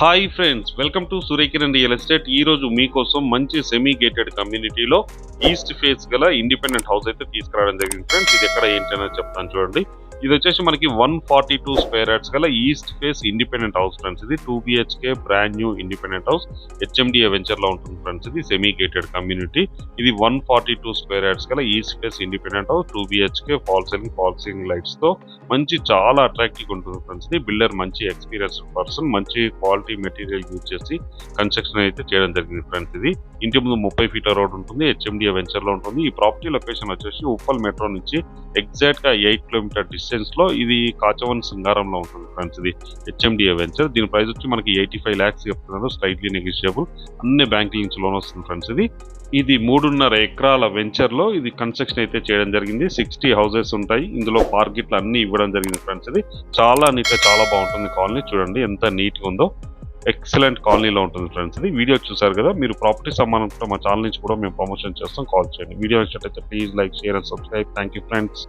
Hi friends, welcome to Surya Kiran real estate. ఈ రోజు మీకోసం మంచి సెమీ గేటెడ్ కమ్యూనిటీలో ఈస్ట్ ఫేస్ గల ఇండిపెండెంట్ హౌస్ అయితే తీసుకురావడం జరిగింది ఫ్రెండ్స్. ఇది ఎక్కడ ఏంటి అనేది చెప్తాను చూడండి. ఇది వచ్చేసి మనకి 142 స్క్వేర్ యార్డ్స్ గల east face independent house friends. ఇది 2 BHK brand new independent house HMDA venture లో ఉంటుంది ఫ్రెండ్స్. ఇది సెమీ గేటెడ్ కమ్యూనిటీ. ఇది 142 స్క్వేర్ యార్డ్స్ గల east face independent house 2 BHK fall ceiling lights తో మంచి చాలా అట్రాక్టివ్ ఉంటుంది ఫ్రెండ్స్. ఇది బిల్డర్ మంచి ఎక్స్పీరియన్స్ పర్సన్ మంచి క్వాలిటీ మెటీరియల్ యూజ్ చేసి కన్స్ట్రక్షన్ అయితే చేయడం జరిగింది ఫ్రెండ్స్. ఇది ఇంటి ముందు 30 ఫీట్ రోడ్ ఉంటుంది. HMDA వెంచర్ లో ఉంటుంది. ఈ ప్రాపర్టీ లొకేషన్ వచ్చేసి ఉప్పల్ మెట్రో నుంచి ఎగ్జాక్ట్ గా 8 కిలోమీటర్ డిస్టెన్స్ లో ఇది కాచవన్ సింగారంలో ఉంటుంది ఫ్రెండ్స్. ఇది HMDA వెంచర్. దీని ప్రైస్ వచ్చి మనకి 85 lakhs చెప్తున్నారు. Slightly negotiable. అన్ని బ్యాంకుల నుంచి లోన్ వస్తుంది ఫ్రెండ్స్. ఇది 3.5 ఎకరాల వెంచర్ లో ఇది కన్స్ట్రక్షన్ అయితే చేయడం జరిగింది. 60 హౌసెస్ ఉంటాయి. ఇందులో పార్కిట్లు అన్ని ఇవ్వడం జరిగింది ఫ్రెండ్స్. ఇది చాలా నీట్ గా చాలా బాగుంటుంది కాలనీ. చూడండి ఎంత నీట్ గా ఉందో. ఎక్సలెంట్ కాలనీలో ఉంటుంది ఫ్రెండ్స్. ఇది వీడియో చూసారు కదా. మీరు ప్రాపర్టీ సంబంధించిన మా ఛానల్ నుంచి కూడా మేము ప్రమోషన్ చేస్తాం. కాల్ చేయండి. వీడియో నచ్చినట్లయితే please like, share and subscribe. Thank you friends.